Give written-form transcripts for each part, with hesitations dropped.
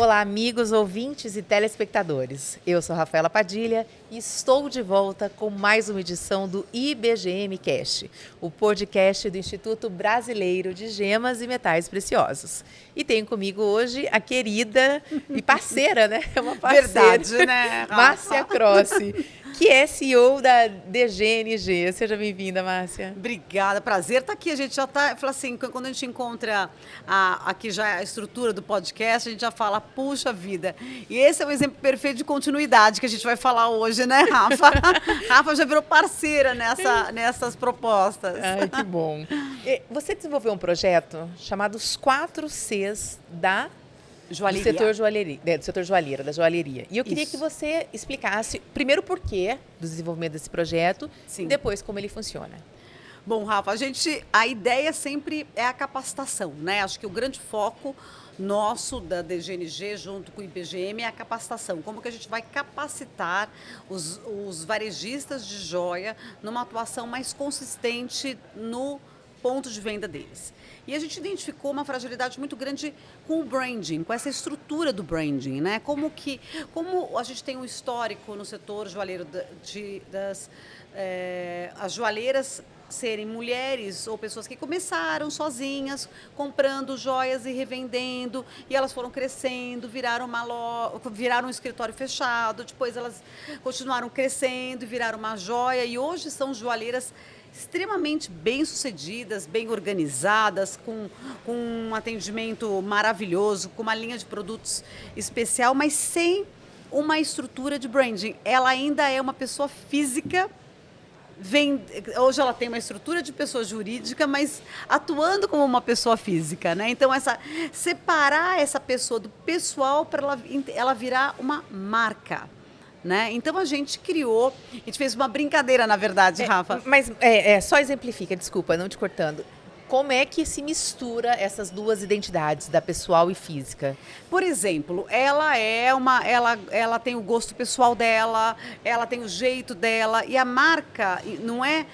Olá, amigos, ouvintes e telespectadores. Eu sou Rafaela Padilha e estou de volta com mais uma edição do IBGM Cast, o podcast do Instituto Brasileiro de Gemas e Metais Preciosos. E tenho comigo hoje a querida e parceira, né? É uma parceira. Verdade, né? Márcia Crossi, que é CEO da DGNG. Seja bem-vinda, Márcia. Obrigada, prazer estar aqui. A gente já está, fala assim, quando a gente encontra aqui já a estrutura do podcast, a gente já fala, puxa vida. E esse é o exemplo perfeito de continuidade que a gente vai falar hoje, né, Rafa? Rafa já virou parceira nessas propostas. Ai, que bom. Você desenvolveu um projeto chamado os 4 Cs da Joalheria. Do setor joalheira, da joalheria. E eu queria Isso. que você explicasse primeiro o porquê do desenvolvimento desse projeto Sim. e depois como ele funciona. Bom, Rafa, a ideia sempre é a capacitação, né? Acho que o grande foco nosso da DGNG, junto com o IBGM, é a capacitação. Como que a gente vai capacitar os varejistas de joia numa atuação mais consistente no ponto de venda deles. E a gente identificou uma fragilidade muito grande com o branding, com essa estrutura do branding, né? Como a gente tem um histórico no setor joalheiro as joalheiras serem mulheres ou pessoas que começaram sozinhas, comprando joias e revendendo, e elas foram crescendo, viraram um escritório fechado, depois elas continuaram crescendo e viraram uma joia, e hoje são joalheiras extremamente bem-sucedidas, bem organizadas, com um atendimento maravilhoso, com uma linha de produtos especial, mas sem uma estrutura de branding. Ela ainda é uma pessoa física. Hoje ela tem uma estrutura de pessoa jurídica, mas atuando como uma pessoa física, né? Então, separar essa pessoa do pessoal para ela virar uma marca, né? Então, a gente fez uma brincadeira, na verdade, Rafa. Mas só exemplifica, desculpa, não te cortando. Como é que se mistura essas duas identidades, da pessoal e física? Por exemplo, ela tem o gosto pessoal dela, ela tem o jeito dela, e a marca não é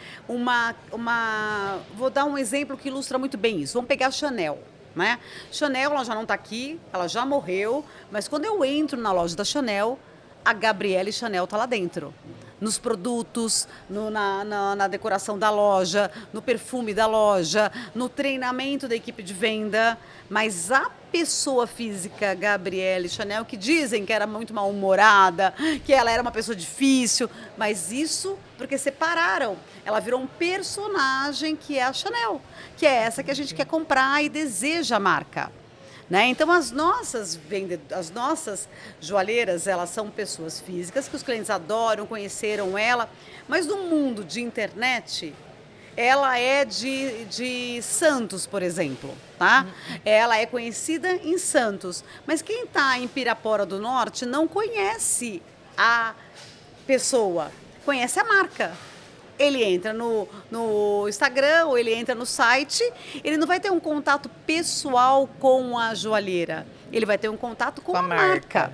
Vou dar um exemplo que ilustra muito bem isso. Vamos pegar a Chanel, né? Chanel, ela já não está aqui, ela já morreu, mas quando eu entro na loja da Chanel, a Gabriele Chanel está lá dentro. Nos produtos, na decoração da loja, no perfume da loja, no treinamento da equipe de venda. Mas a pessoa física, Gabriele Chanel, que dizem que era muito mal-humorada, que ela era uma pessoa difícil, mas isso porque separaram. Ela virou um personagem que é a Chanel, que é essa que a gente quer comprar e deseja a marca. Né? Então, as nossas joalheiras, elas são pessoas físicas que os clientes adoram, conheceram ela, mas no mundo de internet, ela é de Santos, por exemplo, tá? Ela é conhecida em Santos, mas quem está em Pirapora do Norte não conhece a pessoa, conhece a marca. Ele entra no Instagram ou ele entra no site, ele não vai ter um contato pessoal com a joalheira, ele vai ter um contato com a marca.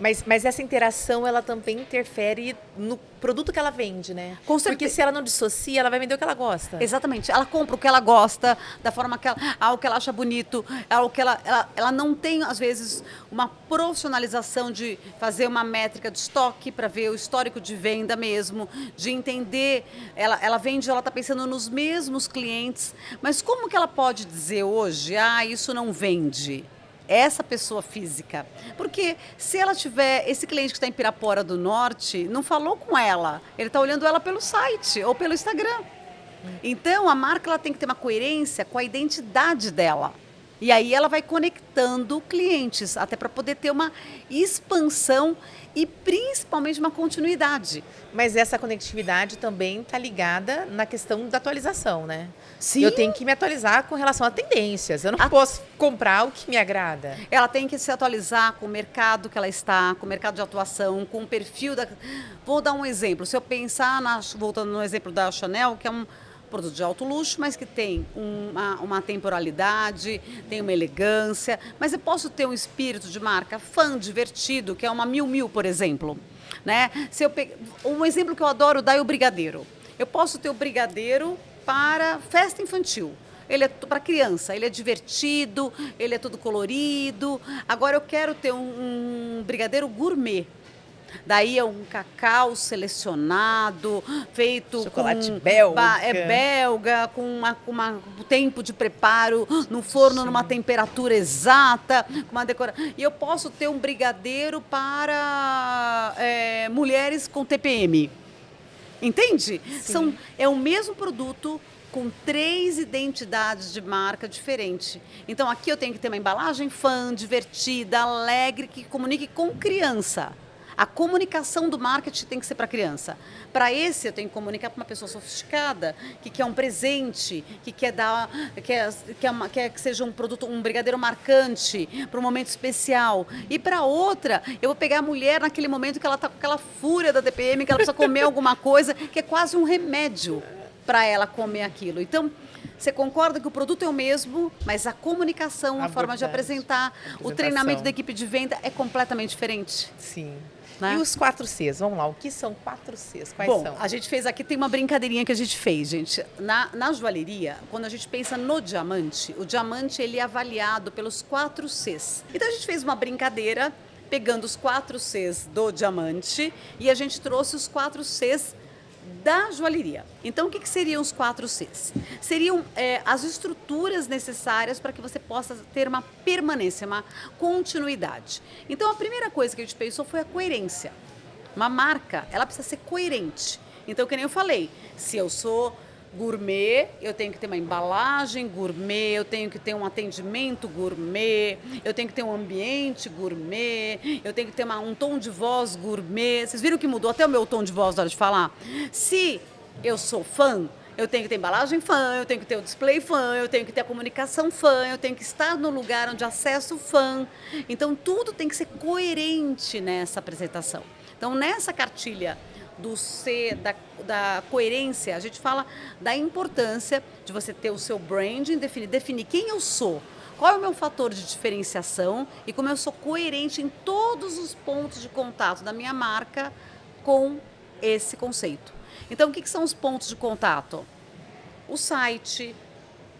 Mas essa interação, ela também interfere no produto que ela vende, né? Com certeza. Porque se ela não dissocia, ela vai vender o que ela gosta. Exatamente. Ela compra o que ela gosta, da forma que o que ela acha bonito, o que ela não tem, às vezes, uma profissionalização de fazer uma métrica de estoque para ver o histórico de venda mesmo, de entender. Ela vende, ela está pensando nos mesmos clientes, mas como que ela pode dizer hoje, isso não vende? Essa pessoa física. Porque se ela tiver, esse cliente que está em Pirapora do Norte, não falou com ela, ele está olhando ela pelo site ou pelo Instagram. Então, a marca ela tem que ter uma coerência com a identidade dela. E aí ela vai conectando clientes, até para poder ter uma expansão e principalmente uma continuidade. Mas essa conectividade também está ligada na questão da atualização, né? Sim. Eu tenho que me atualizar com relação a tendências. Eu não posso comprar o que me agrada. Ela tem que se atualizar com o mercado que ela está, com o mercado de atuação, com o perfil da... Vou dar um exemplo. Se eu pensar, voltando no exemplo da Chanel, que é um produto de alto luxo, mas que tem uma temporalidade, tem uma elegância, mas eu posso ter um espírito de marca fã, divertido, que é uma Miu Miu, por exemplo. Né? Um exemplo que eu adoro dar é o brigadeiro. Eu posso ter o brigadeiro para festa infantil. ele é para criança, ele é divertido, ele é todo colorido. Agora eu quero ter um brigadeiro gourmet. Daí é um cacau selecionado, feito chocolate com... belga. É belga, com um tempo de preparo no forno, numa temperatura exata, com uma decoração. E eu posso ter um brigadeiro para mulheres com TPM. Entende? É o mesmo produto com 3 identidades de marca diferentes. Então, aqui eu tenho que ter uma embalagem fã, divertida, alegre, que comunique com criança. A comunicação do marketing tem que ser para criança. Para esse, eu tenho que comunicar para uma pessoa sofisticada, que quer um presente, que quer que seja um produto, um brigadeiro marcante, para um momento especial. E para outra, eu vou pegar a mulher naquele momento que ela está com aquela fúria da TPM, que ela precisa comer alguma coisa, que é quase um remédio para ela comer aquilo. Então, você concorda que o produto é o mesmo, mas a comunicação, a forma de apresentar, o treinamento da equipe de venda é completamente diferente? Sim. Né? E os 4Cs, vamos lá, o que são 4Cs? Quais são? Bom, a gente fez aqui, tem uma brincadeirinha que a gente fez, gente. Na joalheria, quando a gente pensa no diamante, o diamante ele é avaliado pelos 4Cs. Então a gente fez uma brincadeira, pegando os 4Cs do diamante e a gente trouxe os 4Cs da joalheria. Então, o que seriam os 4Cs? Seriam as estruturas necessárias para que você possa ter uma permanência, uma continuidade. Então, a primeira coisa que a gente pensou foi a coerência. Uma marca, ela precisa ser coerente. Então, que nem eu falei, se eu sou gourmet, eu tenho que ter uma embalagem gourmet, eu tenho que ter um atendimento gourmet, eu tenho que ter um ambiente gourmet, eu tenho que ter um tom de voz gourmet. Vocês viram que mudou até o meu tom de voz na hora de falar? Se eu sou fã, eu tenho que ter embalagem fã, eu tenho que ter o display fã, eu tenho que ter a comunicação fã, eu tenho que estar no lugar onde acesso fã. Então, tudo tem que ser coerente nessa apresentação. Então, nessa cartilha do C, da coerência, a gente fala da importância de você ter o seu branding, definir quem eu sou, qual é o meu fator de diferenciação e como eu sou coerente em todos os pontos de contato da minha marca com esse conceito. Então, o que são os pontos de contato? O site,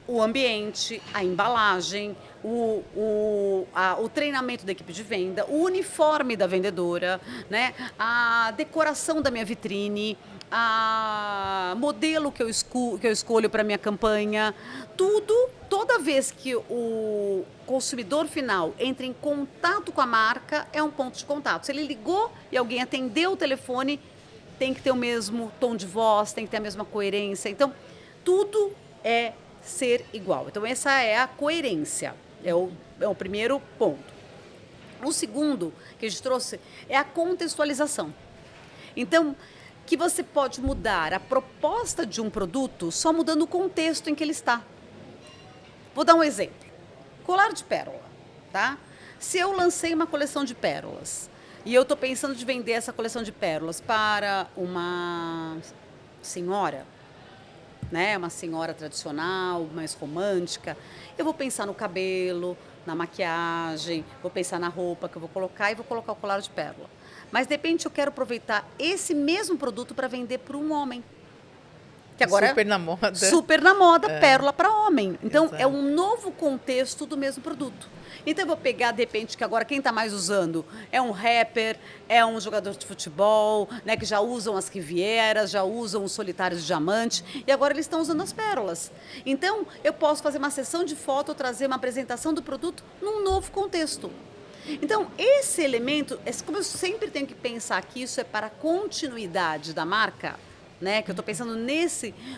o ambiente, a embalagem, o treinamento da equipe de venda, o uniforme da vendedora, né? A decoração da minha vitrine, a modelo que eu escolho para minha campanha, toda vez que o consumidor final entra em contato com a marca, é um ponto de contato. Se ele ligou e alguém atendeu o telefone, tem que ter o mesmo tom de voz, tem que ter a mesma coerência. Então, tudo é ser igual. Então, essa é a coerência, é o primeiro ponto. O segundo que a gente trouxe é a contextualização. Então, que você pode mudar a proposta de um produto só mudando o contexto em que ele está. Vou dar um exemplo. Colar de pérola, tá? Se eu lancei uma coleção de pérolas e eu estou pensando de vender essa coleção de pérolas para uma senhora, né, uma senhora tradicional, mais romântica, eu vou pensar no cabelo, na maquiagem, vou pensar na roupa que eu vou colocar e vou colocar o colar de pérola. Mas, de repente, eu quero aproveitar esse mesmo produto para vender para um homem. Que agora super na moda. Super na moda, pérola para homem. Então, exato, é um novo contexto do mesmo produto. Então, eu vou pegar, de repente, que agora quem está mais usando é um rapper, é um jogador de futebol, né, que já usam as rivieras, já usam os solitários de diamante, e agora eles estão usando as pérolas. Então, eu posso fazer uma sessão de foto, trazer uma apresentação do produto num novo contexto. Então, esse elemento, como eu sempre tenho que pensar que isso é para a continuidade da marca, né? Que eu estou pensando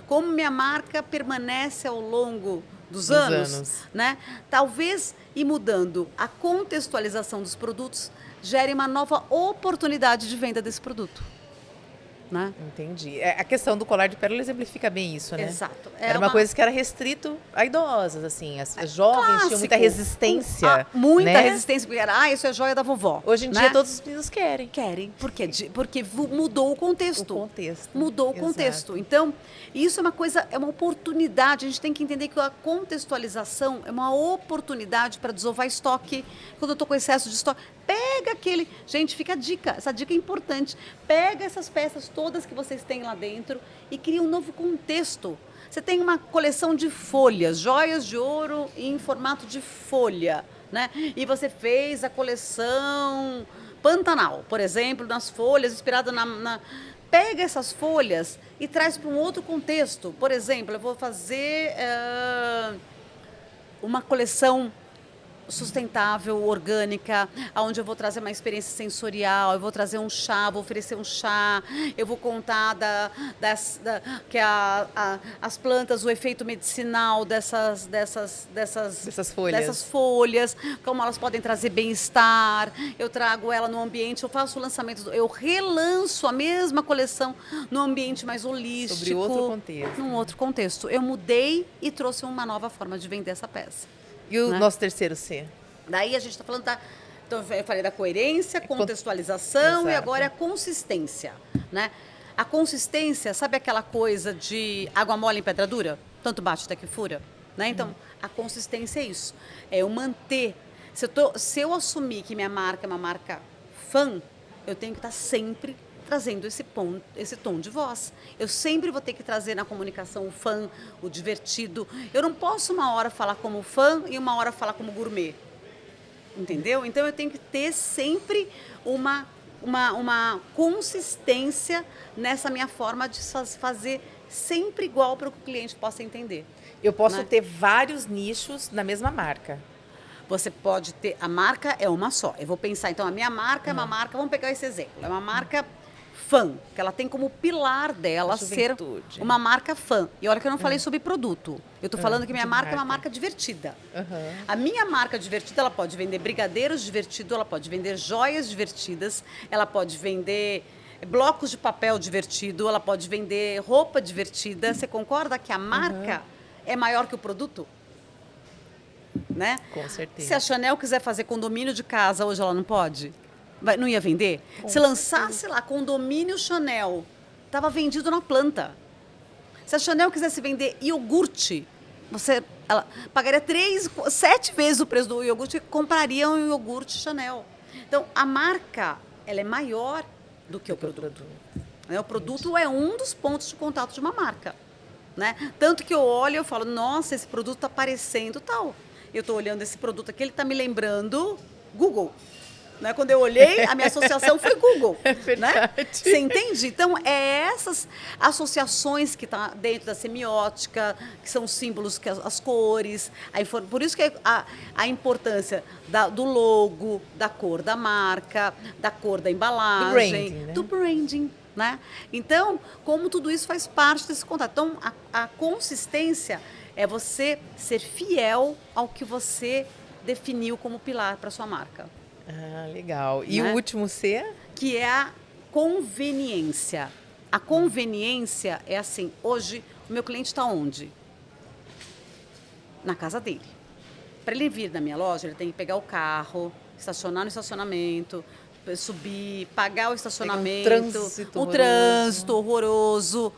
como minha marca permanece ao longo dos anos, né? Talvez ir mudando a contextualização dos produtos gere uma nova oportunidade de venda desse produto. Né? Entendi. A questão do colar de pérola exemplifica bem isso, né? Exato. Era uma coisa que era restrito a idosas, assim. As jovens clássico. Tinham muita resistência. Muita resistência, porque era, isso é joia da vovó. Hoje em dia todos os meninos querem. Querem. Por quê? Porque mudou o contexto. O contexto. Mudou o contexto. Então, isso é uma coisa, é uma oportunidade. A gente tem que entender que a contextualização é uma oportunidade para desovar estoque. Quando eu estou com excesso de estoque, pega aquele... Gente, fica a dica. Essa dica é importante. Pega essas peças todas que vocês têm lá dentro e cria um novo contexto. Você tem uma coleção de folhas, joias de ouro em formato de folha, né? E você fez a coleção Pantanal, por exemplo, nas folhas, inspirada Pega essas folhas e traz para um outro contexto. Por exemplo, eu vou fazer uma coleção sustentável, orgânica, onde eu vou trazer uma experiência sensorial, eu vou trazer um chá, vou oferecer um chá, eu vou contar que as plantas, o efeito medicinal dessas folhas, como elas podem trazer bem-estar, eu trago ela no ambiente, eu faço o lançamento, eu relanço a mesma coleção no ambiente mais holístico. Sobre outro contexto. Num outro contexto. Eu mudei e trouxe uma nova forma de vender essa peça. E o nosso terceiro C? Daí a gente está falando então eu falei da coerência, contextualização. Exato. E agora é a consistência, né? A consistência, sabe aquela coisa de água mole em pedra dura? Tanto bate até que fura, né? Então, a consistência é isso. É eu manter. Se eu assumir que minha marca é uma marca fã, eu tenho que estar sempre trazendo esse tom de voz. Eu sempre vou ter que trazer na comunicação o fã, o divertido. Eu não posso uma hora falar como fã e uma hora falar como gourmet. Entendeu? Então eu tenho que ter sempre uma consistência nessa minha forma de fazer sempre igual para que o cliente possa entender. Eu posso ter vários nichos na mesma marca. Você pode ter... A marca é uma só. Eu vou pensar, então, a minha marca é uma marca... Vamos pegar esse exemplo. É uma marca fã, que ela tem como pilar dela ser uma marca fã. E olha que eu não falei sobre produto. Eu estou falando que minha marca é uma marca divertida. A minha marca divertida, ela pode vender brigadeiros divertidos, ela pode vender joias divertidas, ela pode vender blocos de papel divertido, ela pode vender roupa divertida. Você concorda que a marca é maior que o produto? Né? Com certeza. Se a Chanel quiser fazer condomínio de casa, hoje ela não pode? Não ia vender? Se lançasse lá condomínio Chanel, estava vendido na planta. Se a Chanel quisesse vender iogurte, ela pagaria 7 vezes o preço do iogurte e compraria um iogurte Chanel. Então, a marca, ela é maior do que o produto. O produto é um dos pontos de contato de uma marca. Né? Tanto que eu olho e eu falo, nossa, esse produto está parecendo tal. Eu estou olhando esse produto aqui, ele está me lembrando Google. Né? Quando eu olhei, a minha associação foi Google. É verdade. Né? Você entende? Então, é essas associações que estão dentro da semiótica, que são símbolos, as cores. Por isso que a importância do logo, da cor da marca, da cor da embalagem, do branding. Né? Então, como tudo isso faz parte desse contato. Então, a consistência é você ser fiel ao que você definiu como pilar para sua marca. Ah, legal. E o último C? Que é a conveniência. A conveniência é assim, hoje o meu cliente está onde? Na casa dele. Para ele vir na minha loja, ele tem que pegar o carro, estacionar no estacionamento, subir, pagar o estacionamento, um trânsito horroroso.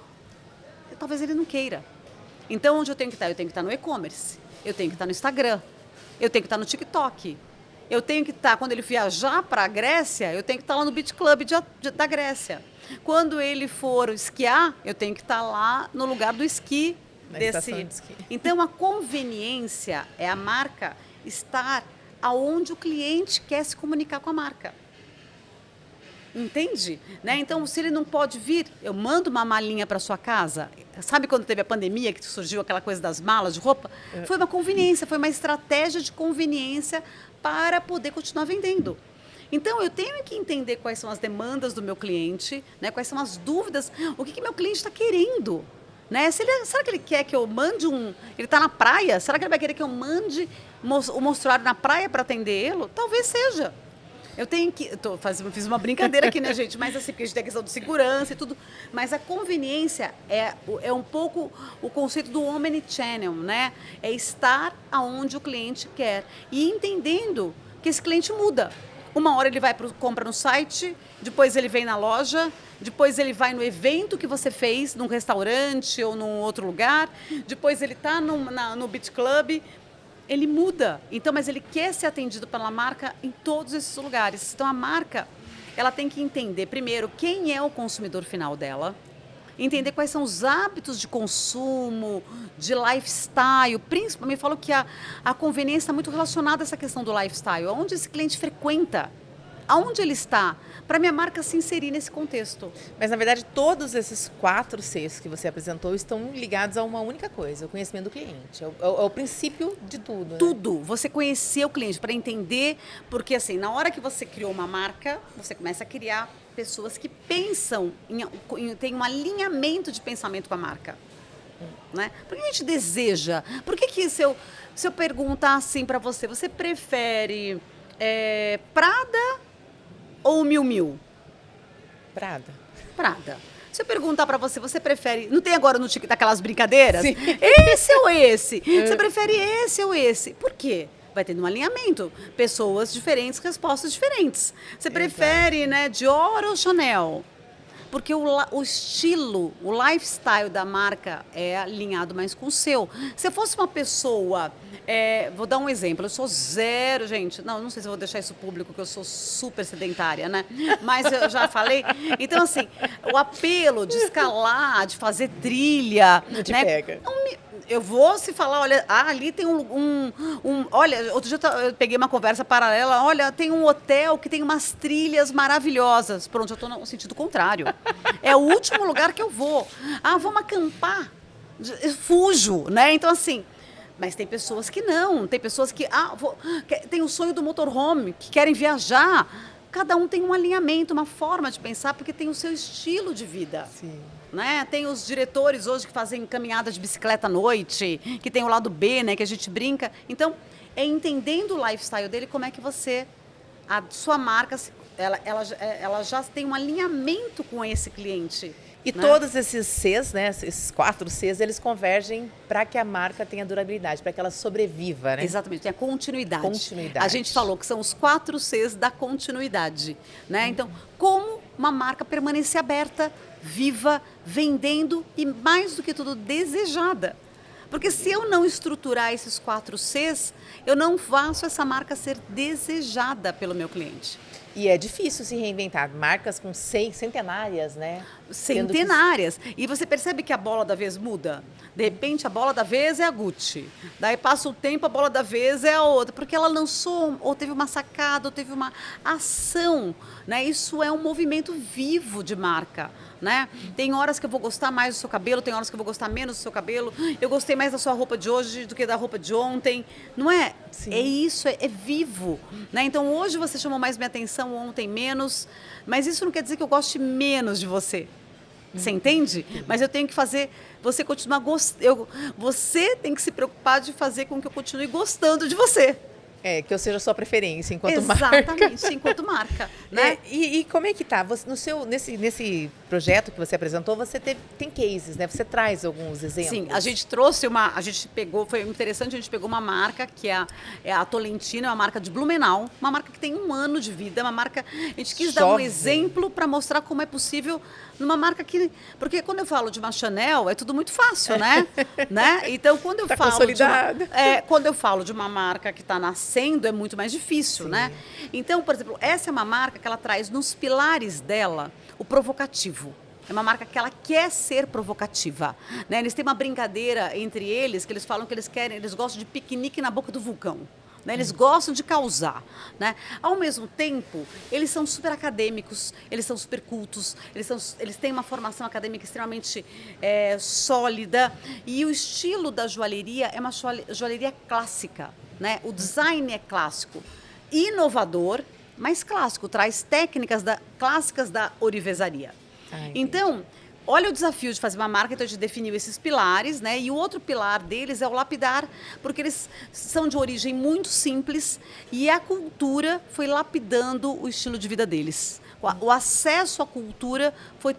Talvez ele não queira. Então, onde eu tenho que estar? Eu tenho que estar no e-commerce, eu tenho que estar no Instagram, eu tenho que estar no TikTok. Eu tenho que estar, quando ele viajar para a Grécia, eu tenho que estar lá no Beach Club da Grécia. Quando ele for esquiar, eu tenho que estar lá no lugar do esqui. Estação de esqui. Então, a conveniência é a marca estar aonde o cliente quer se comunicar com a marca. Entende? Né? Então, se ele não pode vir, eu mando uma malinha para sua casa. Sabe quando teve a pandemia, que surgiu aquela coisa das malas de roupa? Foi uma conveniência, foi uma estratégia de conveniência para poder continuar vendendo. Então, eu tenho que entender quais são as demandas do meu cliente, né? Quais são as dúvidas, o que meu cliente está querendo. Né? Será que ele quer que eu mande Ele está na praia? Será que ele vai querer que eu mande o mostruário na praia para atender ele? Talvez seja. Eu tenho que... Fiz uma brincadeira aqui, né, gente? Mas assim, porque a gente tem a questão de segurança e tudo. Mas a conveniência é um pouco o conceito do omnichannel, né? É estar aonde o cliente quer. E entendendo que esse cliente muda. Uma hora ele compra no site, depois ele vem na loja, depois ele vai no evento que você fez, num restaurante ou num outro lugar, depois ele está no Beach Club. Ele muda, então, mas ele quer ser atendido pela marca em todos esses lugares. Então, a marca, ela tem que entender, primeiro, quem é o consumidor final dela, entender quais são os hábitos de consumo, de lifestyle. Principalmente, falo que a conveniência está muito relacionada a essa questão do lifestyle. Onde esse cliente frequenta? Aonde ele está? Para minha marca se inserir nesse contexto. Mas, na verdade, todos esses 4 Cs que você apresentou estão ligados a uma única coisa, o conhecimento do cliente. É o princípio de tudo. Né? Tudo. Você conhecer o cliente para entender, porque assim, na hora que você criou uma marca, você começa a criar pessoas que pensam, tem um alinhamento de pensamento com a marca. Né? Por que a gente deseja? Por que se eu perguntar assim para você, você prefere Prada ou Miu Miu? Prada. Prada. Se eu perguntar para você, você prefere... Não tem agora no TikTok aquelas brincadeiras? Sim. Esse ou esse? Você prefere esse ou esse? Por quê? Vai tendo um alinhamento. Pessoas diferentes, respostas diferentes. Você prefere, né, Dior ou Chanel? Porque o estilo, o lifestyle da marca é alinhado mais com o seu. Se eu fosse uma pessoa... vou dar um exemplo. Eu sou zero, gente. Não sei se eu vou deixar isso público, que eu sou super sedentária, né? Mas eu já falei. Então, assim, o apelo de escalar, de fazer trilha... Não te né? pega. Eu vou se falar, olha, ali tem olha, outro dia eu peguei uma conversa paralela, olha, tem um hotel que tem umas trilhas maravilhosas. Pronto, eu estou no sentido contrário. É o último lugar que eu vou. Vamos acampar. Eu fujo, né? Então, assim, mas tem pessoas que não. Tem pessoas que tem o sonho do motorhome, que querem viajar. Cada um tem um alinhamento, uma forma de pensar, porque tem o seu estilo de vida. Sim. Né? Tem os diretores hoje que fazem caminhada de bicicleta à noite, que tem o lado B, né, que a gente brinca. Então, é entendendo o lifestyle dele, como é que a sua marca, ela já tem um alinhamento com esse cliente. E né? todos esses Cs, né, esses 4 Cs, eles convergem para que a marca tenha durabilidade, para que ela sobreviva, né? Exatamente, tem a continuidade. Continuidade. A gente falou que são os 4 Cs da continuidade, né? Então, como uma marca permanecer aberta, viva, vendendo e, mais do que tudo, desejada. Porque se eu não estruturar esses 4 Cs, eu não faço essa marca ser desejada pelo meu cliente. E é difícil se reinventar. Marcas com centenárias, né? Centenárias. E você percebe que a bola da vez muda? De repente, a bola da vez é a Gucci. Daí passa o tempo, a bola da vez é a outra. Porque ela lançou, ou teve uma sacada, ou teve uma ação. Né? Isso é um movimento vivo de marca. Né? Tem horas que eu vou gostar mais do seu cabelo, tem horas que eu vou gostar menos do seu cabelo. Eu gostei mais da sua roupa de hoje do que da roupa de ontem. Não é? Sim. É isso, é vivo. Né? Então, hoje você chamou mais minha atenção, ontem menos. Mas isso não quer dizer que eu goste menos de você. Você entende? Mas eu tenho que fazer você continuar gostando. Você tem que se preocupar de fazer com que eu continue gostando de você. Que eu seja a sua preferência enquanto marca. Exatamente, enquanto marca. Né? E como é que tá? Você, nesse projeto que você apresentou, você tem cases, né? Você traz alguns exemplos. Sim, a gente trouxe foi interessante, a gente pegou uma marca que é a Tolentino, é uma marca de Blumenau, uma marca que tem 1 ano de vida, uma marca, a gente quis dar um exemplo para mostrar como é possível numa marca que, porque quando eu falo de uma Chanel, é tudo muito fácil, né? né? Então, quando eu quando eu falo de uma marca que está nascendo, é muito mais difícil, né? Então, por exemplo, essa é uma marca que ela traz nos pilares dela o provocativo. É uma marca que ela quer ser provocativa. Né? Eles têm uma brincadeira entre eles, que eles falam que eles gostam de piquenique na boca do vulcão. Né? Eles gostam de causar. Né? Ao mesmo tempo, eles são super acadêmicos, eles são super cultos, eles têm uma formação acadêmica extremamente sólida. E o estilo da joalheria é uma joalheria clássica. Né? O design é clássico, inovador, mas clássico, traz técnicas clássicas da ourivesaria. Então, olha o desafio de fazer uma marca, então a gente definiu esses pilares, né? E o outro pilar deles é o lapidar, porque eles são de origem muito simples e a cultura foi lapidando o estilo de vida deles. O acesso à cultura foi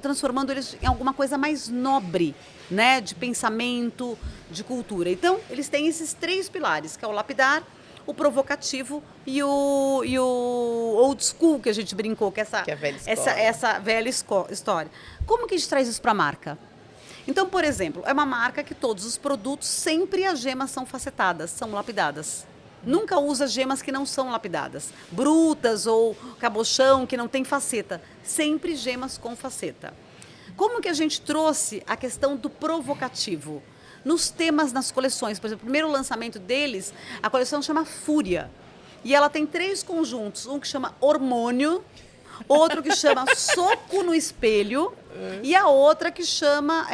transformando eles em alguma coisa mais nobre, né? De pensamento, de cultura. Então, eles têm esses 3 pilares, que é o lapidar, o provocativo e o old school, que a gente brincou, que é essa velha história. Como que a gente traz isso para a marca? Então, por exemplo, é uma marca que todos os produtos, sempre as gemas são facetadas, são lapidadas. Nunca usa gemas que não são lapidadas, brutas ou cabochão que não tem faceta. Sempre gemas com faceta. Como que a gente trouxe a questão do provocativo? Nos temas, nas coleções, por exemplo, o primeiro lançamento deles, a coleção chama Fúria. E ela tem 3 conjuntos, um que chama Hormônio, outro que chama Soco no Espelho e a outra que chama,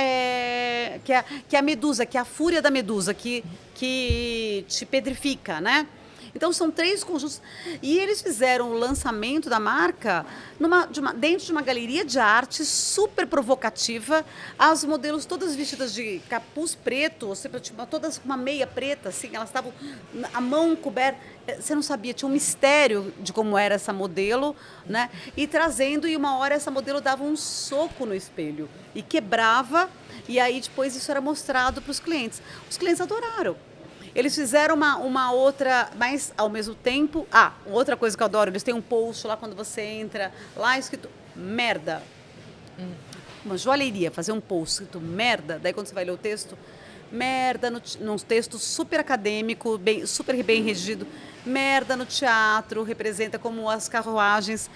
que é a Medusa, que é a Fúria da Medusa, que te pedrifica, né? Então, são 3 conjuntos. E eles fizeram o lançamento da marca dentro de uma galeria de arte super provocativa. As modelos todas vestidas de capuz preto, ou seja, todas com uma meia preta, assim, elas estavam a mão coberta. Você não sabia, tinha um mistério de como era essa modelo, né? E trazendo, e uma hora essa modelo dava um soco no espelho e quebrava, e aí depois isso era mostrado para os clientes. Os clientes adoraram. Eles fizeram uma outra, mas ao mesmo tempo... outra coisa que eu adoro, eles têm um post lá quando você entra, lá escrito merda. Uma joalheria, fazer um post escrito merda, daí quando você vai ler o texto, merda, num texto super acadêmico, super bem redigido, merda no teatro, representa como as carruagens,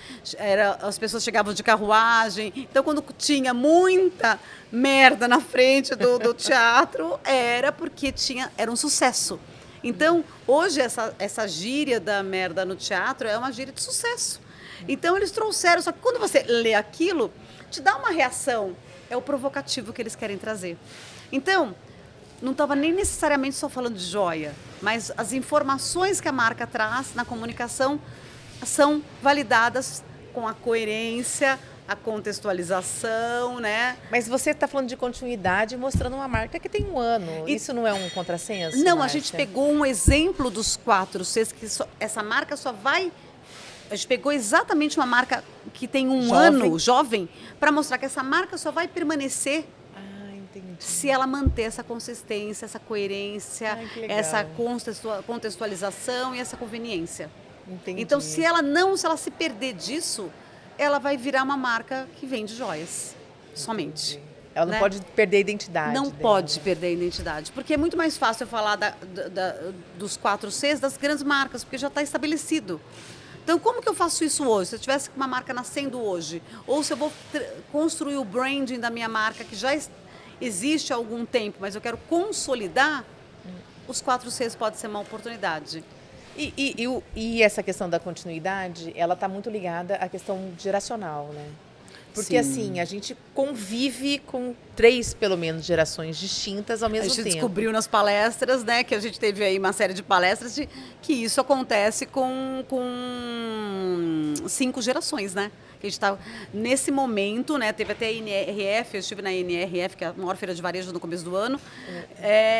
as pessoas chegavam de carruagem, então quando tinha muita merda na frente do teatro, era porque era um sucesso. Então, hoje essa gíria da merda no teatro é uma gíria de sucesso. Então, eles trouxeram, só que quando você lê aquilo, te dá uma reação, é o provocativo que eles querem trazer. Então, não estava nem necessariamente só falando de joia, mas as informações que a marca traz na comunicação são validadas com a coerência, a contextualização, né? Mas você está falando de continuidade mostrando uma marca que tem 1 ano. Isso não é um contrassenso? Não, Márcia? a gente pegou um exemplo dos 4Cs, que essa marca só vai... A gente pegou exatamente uma marca que tem 1 ano, jovem, para mostrar que essa marca só vai permanecer se ela manter essa consistência, essa coerência, essa contextualização e essa conveniência. Entendi. Então, se ela se perder disso, ela vai virar uma marca que vende joias, somente. Ela não pode perder a identidade. Não pode perder a identidade, porque é muito mais fácil eu falar dos 4Cs das grandes marcas, porque já está estabelecido. Então, como que eu faço isso hoje? Se eu tivesse uma marca nascendo hoje, ou se eu vou construir o branding da minha marca, que já existe há algum tempo, mas eu quero consolidar, os 4Cs pode ser uma oportunidade. E essa questão da continuidade, ela está muito ligada à questão geracional, né? Porque, assim, a gente convive com 3, pelo menos, gerações distintas ao mesmo tempo. A gente descobriu nas palestras, né, que a gente teve aí uma série de palestras, que isso acontece com 5 gerações, né? Que a gente está, nesse momento, né, teve até a NRF, eu estive na NRF, que é a maior feira de varejo no começo do ano,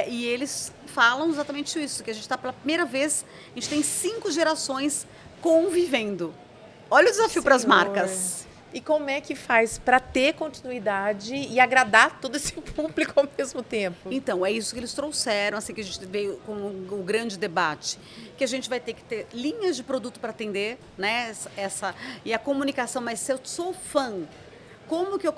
e eles falam exatamente isso, que a gente está, pela primeira vez, a gente tem 5 gerações convivendo. Olha o desafio para as marcas. E como é que faz para ter continuidade e agradar todo esse público ao mesmo tempo? Então, é isso que eles trouxeram, assim, que a gente veio com o grande debate, que a gente vai ter que ter linhas de produto para atender, né? E a comunicação, mas se eu sou fã, como que eu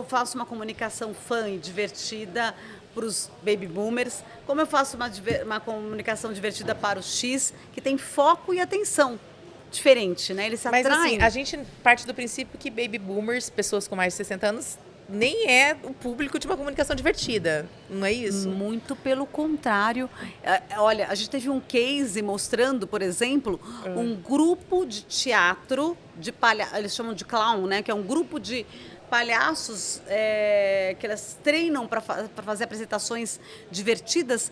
faço uma comunicação fã e divertida para os baby boomers? Como eu faço uma comunicação divertida para o X, que tem foco e atenção diferente, né? Eles se atraem. Mas assim, a gente parte do princípio que baby boomers, pessoas com mais de 60 anos, nem é o público de uma comunicação divertida, não é isso? Muito pelo contrário. Olha, a gente teve um case mostrando, por exemplo, um grupo de teatro de eles chamam de clown, né? Que é um grupo de palhaços que elas treinam para fazer apresentações divertidas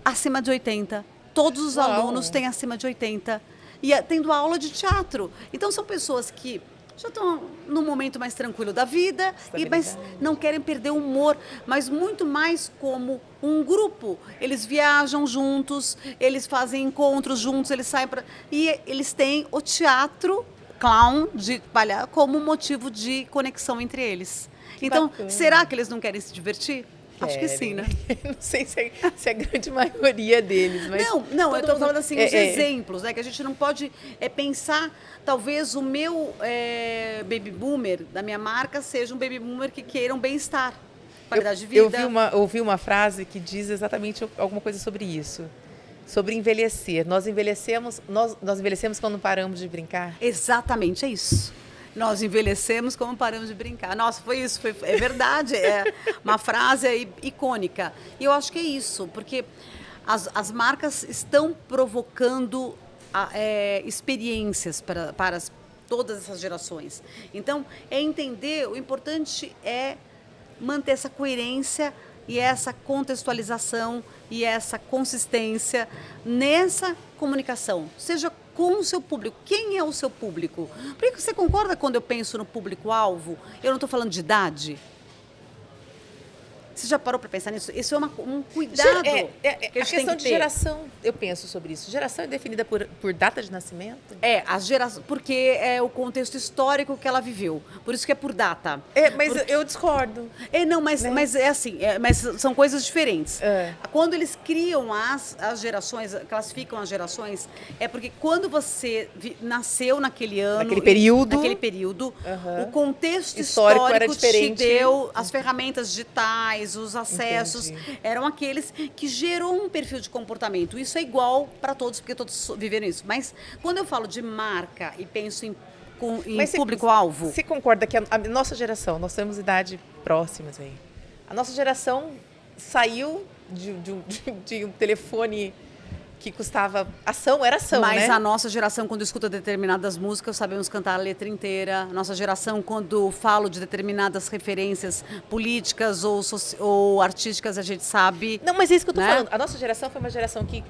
acima de 80. Todos os alunos têm acima de 80. E tendo aula de teatro. Então, são pessoas que já estão num momento mais tranquilo da vida, mas não querem perder o humor, mas muito mais como um grupo. Eles viajam juntos, eles fazem encontros juntos, eles saem para... E eles têm o teatro clown de palhaço como motivo de conexão entre eles. Então, será que eles não querem se divertir? Acho que sim, né? Não sei se é a grande maioria deles, mas... Não, eu estou falando assim, os exemplos, né? Que a gente não pode pensar, talvez o meu baby boomer da minha marca seja um baby boomer que queira um bem-estar, qualidade de vida. Eu ouvi uma frase que diz exatamente alguma coisa sobre isso. Sobre envelhecer. Nós envelhecemos quando paramos de brincar? Exatamente, é isso. Nós envelhecemos como paramos de brincar. Nossa, foi isso, é verdade, é uma frase icônica. E eu acho que é isso, porque as marcas estão provocando experiências para todas essas gerações. Então, é entender, o importante é manter essa coerência e essa contextualização e essa consistência nessa comunicação, seja com o seu público. Quem é o seu público? Porque você concorda quando eu penso no público-alvo? Eu não estou falando de idade. Você já parou para pensar nisso? Isso é um cuidado que a questão de geração, eu penso sobre isso. Geração é definida por data de nascimento? As gerações, porque é o contexto histórico que ela viveu. Por isso que é por data. Mas eu discordo. Mas é assim, mas são coisas diferentes. Quando eles criam as gerações, classificam as gerações, é porque quando você nasceu naquele ano, naquele período, o contexto histórico te deu as ferramentas digitais, os acessos, eram aqueles que gerou um perfil de comportamento. Isso é igual para todos, porque todos viveram isso. Mas quando eu falo de marca e penso em público-alvo... Você concorda que a nossa geração, nós temos idade próximas aí, a nossa geração saiu de um telefone que custava era ação, mas né? A nossa geração, quando escuta determinadas músicas, sabemos cantar a letra inteira. A nossa geração, quando falo de determinadas referências políticas ou artísticas, a gente sabe... Não, mas é isso que eu tô falando. A nossa geração foi uma geração que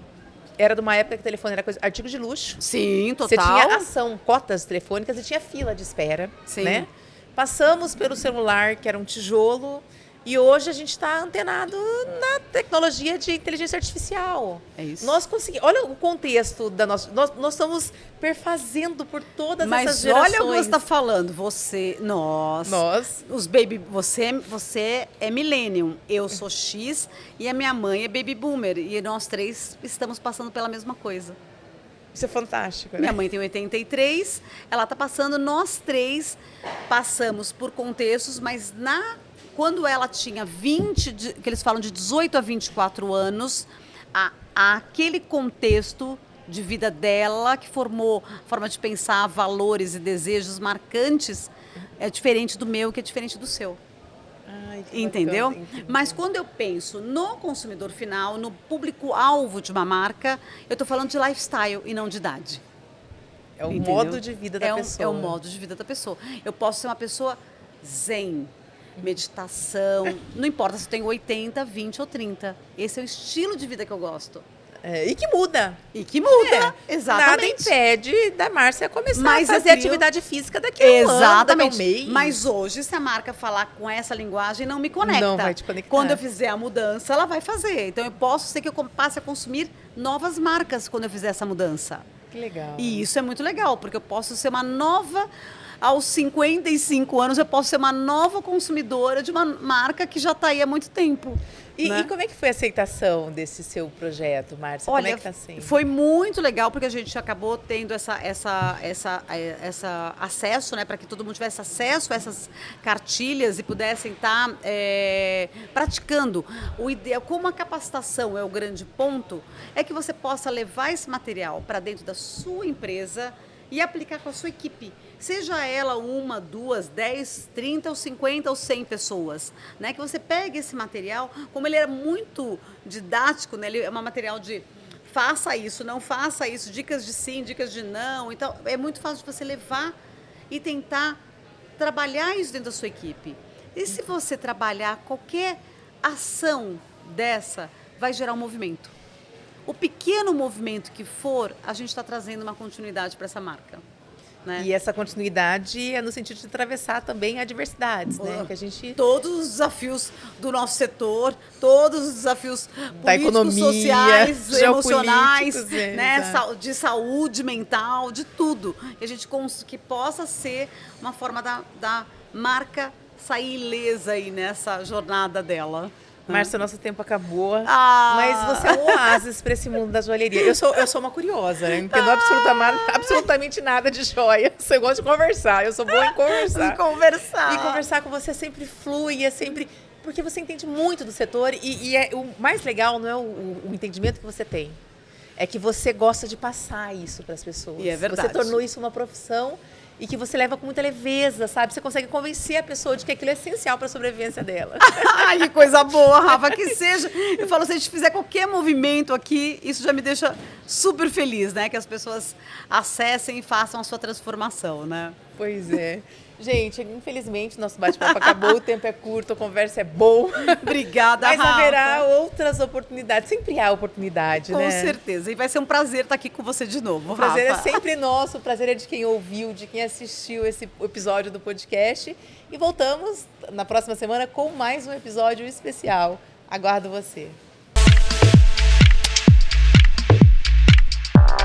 era de uma época que o telefone era artigo de luxo. Sim, total. Você tinha ação, cotas telefônicas e tinha fila de espera. Sim. Né? Passamos pelo celular, que era um tijolo... E hoje a gente está antenado na tecnologia de inteligência artificial. É isso. Nós conseguimos. Olha o contexto da nossa. Nós estamos perfazendo por todas essas gerações. Mas olha o que você está falando. Nós. Os baby. Você é millennium. Eu sou X e a minha mãe é baby boomer. E nós três estamos passando pela mesma coisa. Isso é fantástico, né? Minha mãe tem 83, ela está passando. Nós três passamos por contextos, mas quando ela tinha que eles falam de 18 a 24 anos, aquele contexto de vida dela, que formou a forma de pensar, valores e desejos marcantes, é diferente do meu, que é diferente do seu. Entendeu? Bacana. Mas quando eu penso no consumidor final, no público-alvo de uma marca, eu estou falando de lifestyle e não de idade. É o modo de vida da pessoa. É o modo de vida da pessoa. Eu posso ser uma pessoa zen, meditação, não importa se eu tenho 80, 20 ou 30. Esse é o estilo de vida que eu gosto. E que muda. Exatamente. Nada impede da Márcia começar a fazer atividade física daqui a um ano, daqui a um mês. Mas hoje, se a marca falar com essa linguagem, não me conecta. Não vai te conectar. Quando eu fizer a mudança, ela vai fazer. Então, eu posso ser que eu passe a consumir novas marcas quando eu fizer essa mudança. Que legal. E isso é muito legal, porque eu posso ser uma nova... Aos 55 anos, eu posso ser uma nova consumidora de uma marca que já está aí há muito tempo. E como é que foi a aceitação desse seu projeto, Márcia? Olha, como é que está sendo? Foi muito legal, porque a gente acabou tendo essa acesso, né, para que todo mundo tivesse acesso a essas cartilhas e pudessem estar praticando. O ideal, como a capacitação é o grande ponto, é que você possa levar esse material para dentro da sua empresa e aplicar com a sua equipe. Seja ela 1, 2, 10, 30 ou 50 ou 100 pessoas, né? Que você pegue esse material, como ele é muito didático, né? Ele é um material de faça isso, não faça isso, dicas de sim, dicas de não. Então, é muito fácil de você levar e tentar trabalhar isso dentro da sua equipe. E se você trabalhar qualquer ação dessa, vai gerar um movimento. O pequeno movimento que for, a gente está trazendo uma continuidade para essa marca. Né? E essa continuidade é no sentido de atravessar também adversidades, né? Que a gente... Todos os desafios do nosso setor, todos os desafios da políticos, economia, sociais, emocionais, né? De saúde mental, de tudo. Que a gente que possa ser uma forma da marca sair ilesa aí nessa jornada dela. Márcia, nosso tempo acabou, mas você é um oásis para esse mundo da joalheria. Eu sou uma curiosa, né? Não entendo absolutamente nada de joia. Eu gosto de conversar, eu sou boa em conversar. E conversar com você sempre flui, é sempre... Porque você entende muito do setor e o mais legal não é o entendimento que você tem. É que você gosta de passar isso para as pessoas. E é verdade. Você tornou isso uma profissão e que você leva com muita leveza, sabe? Você consegue convencer a pessoa de que aquilo é essencial para a sobrevivência dela. Ai, que coisa boa, Rafa, que seja. Eu falo, se a gente fizer qualquer movimento aqui, isso já me deixa super feliz, né? Que as pessoas acessem e façam a sua transformação, né? Pois é. Gente, infelizmente, nosso bate-papo acabou, o tempo é curto, a conversa é boa. Obrigada, Mas Rafa. haverá outras oportunidades, sempre há oportunidade, Com né? certeza, e vai ser um prazer estar aqui com você de novo, O prazer Rafa. é sempre nosso, o prazer é de quem ouviu, de quem assistiu esse episódio do podcast. E voltamos na próxima semana com mais um episódio especial. Aguardo você.